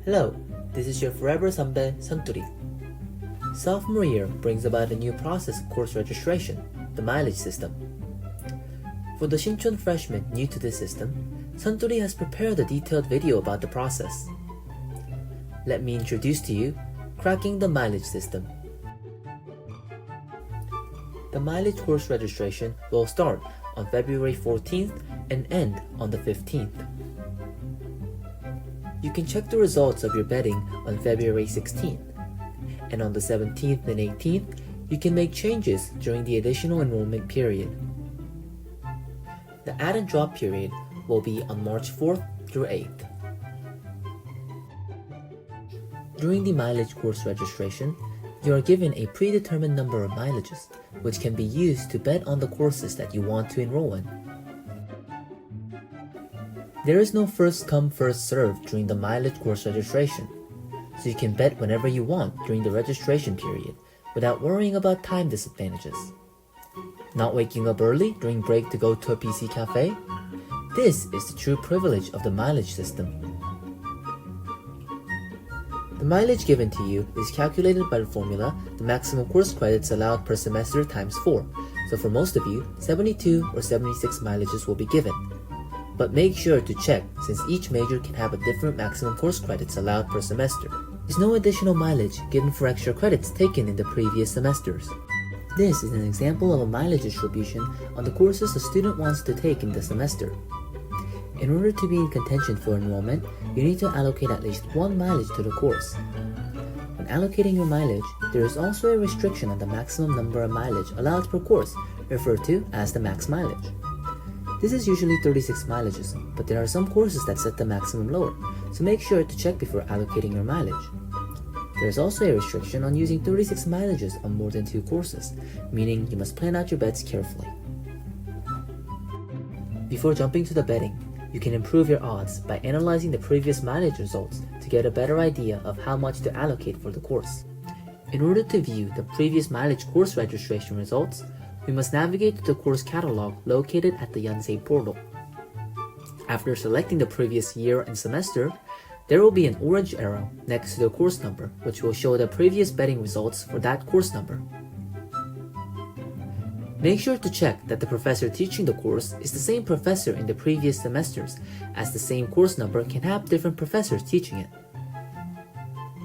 Hello, this is your forever Suntturi, Suntturi. Sophomore year brings about a new process of course registration, the mileage system. For the Shinchon freshmen new to this system, Suntturi has prepared a detailed video about the process. Let me introduce to you cracking the mileage system. The mileage course registration will start on February 14th and end on the 15th. You can check the results of your betting on February 16th, and on the 17th and 18th, you can make changes during the additional enrollment period. The add and drop period will be on March 4th through 8th. During the mileage course registration, you are given a predetermined number of mileages, which can be used to bet on the courses that you want to enroll in. There is no first come first served during the mileage course registration, so you can bet whenever you want during the registration period without worrying about time disadvantages. Not waking up early during break to go to a PC cafe? This is the true privilege of the mileage system. The mileage given to you is calculated by the formula the maximum course credits allowed per semester times 4, so for most of you, 72 or 76 mileages will be given. But make sure to check since each major can have a different maximum course credits allowed per semester. There's no additional mileage given for extra credits taken in the previous semesters. This is an example of a mileage distribution on the courses a student wants to take in the semester. In order to be in contention for enrollment, you need to allocate at least 1 mileage to the course. When allocating your mileage, there is also a restriction on the maximum number of mileage allowed per course, referred to as the max mileage. This is usually 36 mileages, but there are some courses that set the maximum lower, so make sure to check before allocating your mileage. There is also a restriction on using 36 mileages on more than 2 courses, meaning you must plan out your bets carefully. Before jumping to the betting, you can improve your odds by analyzing the previous mileage results to get a better idea of how much to allocate for the course. In order to view the previous mileage course registration results, we must navigate to the course catalog located at the YONSEI portal. After selecting the previous year and semester, there will be an orange arrow next to the course number which will show the previous betting results for that course number. Make sure to check that the professor teaching the course is the same professor in the previous semesters, as the same course number can have different professors teaching it.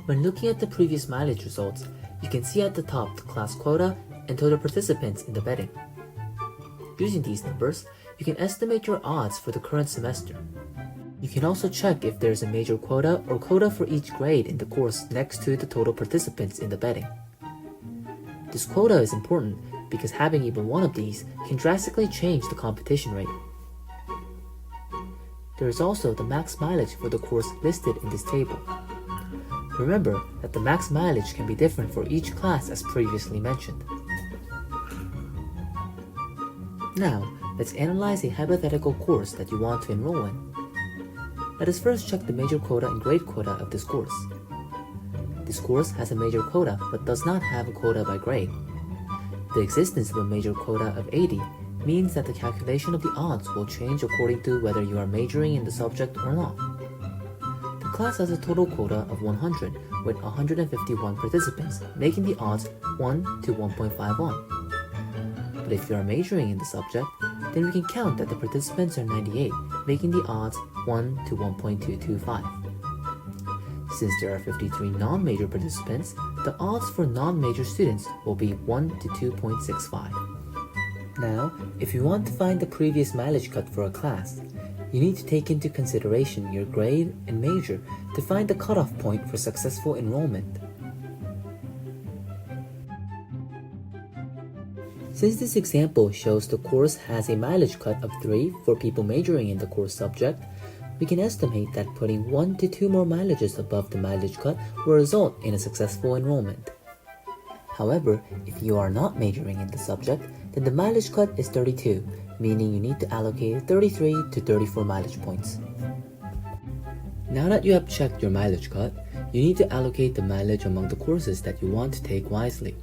When looking at the previous mileage results, you can see at the top the class quota and total participants in the betting. Using these numbers, you can estimate your odds for the current semester. You can also check if there is a major quota or quota for each grade in the course next to the total participants in the betting. This quota is important because having even one of these can drastically change the competition rate. There is also the max mileage for the course listed in this table. Remember that the max mileage can be different for each class as previously mentioned. Now, let's analyze a hypothetical course that you want to enroll in. Let us first check the major quota and grade quota of this course. This course has a major quota but does not have a quota by grade. The existence of a major quota of 80 means that the calculation of the odds will change according to whether you are majoring in the subject or not. The class has a total quota of 100 with 151 participants, making the odds 1 to 1.51. But if you are majoring in the subject, then we can count that the participants are 98, making the odds 1 to 1.225. Since there are 53 non-major participants, the odds for non-major students will be 1 to 2.65. Now, if you want to find the previous mileage cut for a class, you need to take into consideration your grade and major to find the cutoff point for successful enrollment. Since this example shows the course has a mileage cut of 3 for people majoring in the course subject, we can estimate that putting 1 to 2 more mileages above the mileage cut will result in a successful enrollment. However, if you are not majoring in the subject, then the mileage cut is 32, meaning you need to allocate 33 to 34 mileage points. Now that you have checked your mileage cut, you need to allocate the mileage among the courses that you want to take wisely.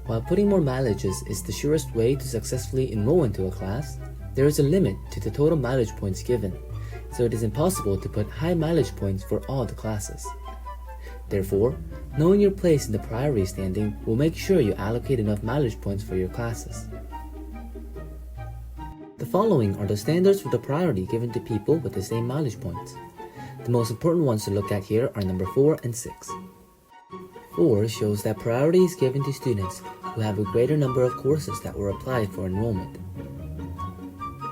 While putting more mileages is the surest way to successfully enroll into a class, there is a limit to the total mileage points given, so it is impossible to put high mileage points for all the classes. Therefore, knowing your place in the priority standing will make sure you allocate enough mileage points for your classes. The following are the standards for the priority given to people with the same mileage points. The most important ones to look at here are number 4 and 6. 4 shows that priority is given to students who have a greater number of courses that were applied for enrollment.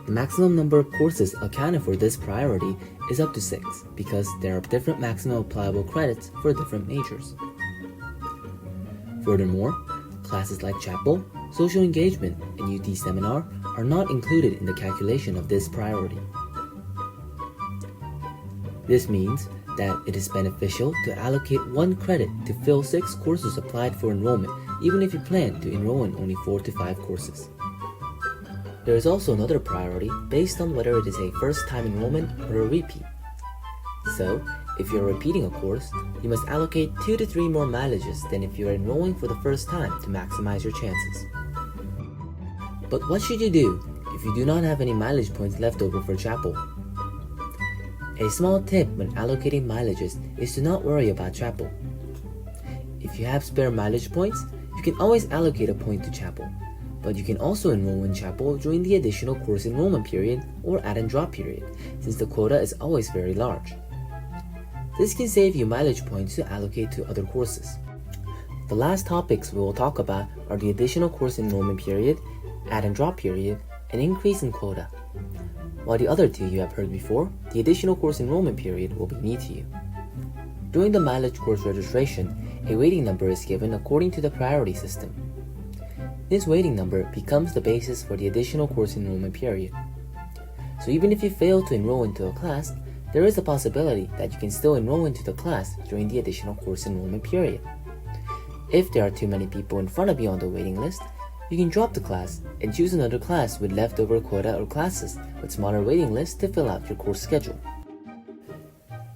The maximum number of courses accounted for this priority is up to 6 because there are different maximum applicable credits for different majors. Furthermore, classes like chapel, social engagement, and UT seminar are not included in the calculation of this priority. This means that it is beneficial to allocate 1 credit to fill 6 courses applied for enrollment even if you plan to enroll in only 4 to 5 courses. There is also another priority based on whether it is a first-time enrollment or a repeat. So, if you are repeating a course, you must allocate 2 to 3 more mileages than if you are enrolling for the first time to maximize your chances. But what should you do if you do not have any mileage points left over for chapel? A small tip when allocating mileages is to not worry about chapel. If you have spare mileage points, you can always allocate a point to chapel, but you can also enroll in chapel during the additional course enrollment period or add and drop period, since the quota is always very large. This can save you mileage points to allocate to other courses. The last topics we will talk about are the additional course enrollment period, add and drop period, and increase in quota. While the other two you have heard before, the additional course enrollment period will be new to you. During the mileage course registration, a waiting number is given according to the priority system. This waiting number becomes the basis for the additional course enrollment period. So even if you fail to enroll into a class, there is a possibility that you can still enroll into the class during the additional course enrollment period. If there are too many people in front of you on the waiting list, you can drop the class and choose another class with leftover quota or classes with smaller waiting lists to fill out your course schedule.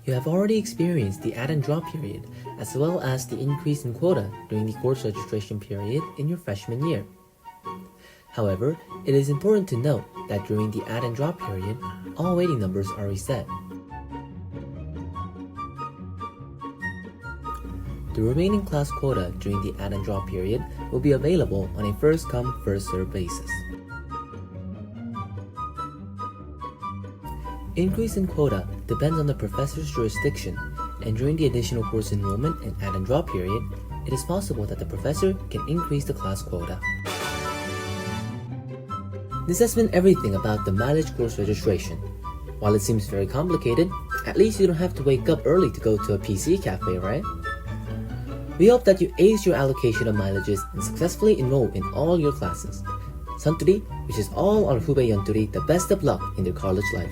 You have already experienced the add and drop period as well as the increase in quota during the course registration period in your freshman year. However, it is important to note that during the add and drop period, all waiting numbers are reset. The remaining class quota during the add and drop period will be available on a first-come, first-served basis. Increase in quota depends on the professor's jurisdiction, and during the additional course enrollment and add and drop period, it is possible that the professor can increase the class quota. This has been everything about the mileage course registration. While it seems very complicated, at least you don't have to wake up early to go to a PC cafe, right? We hope that you ace your allocation of mileages and successfully enroll in all your classes. Suntturi wishes all our hubae Yontteuri the best of luck in their college life.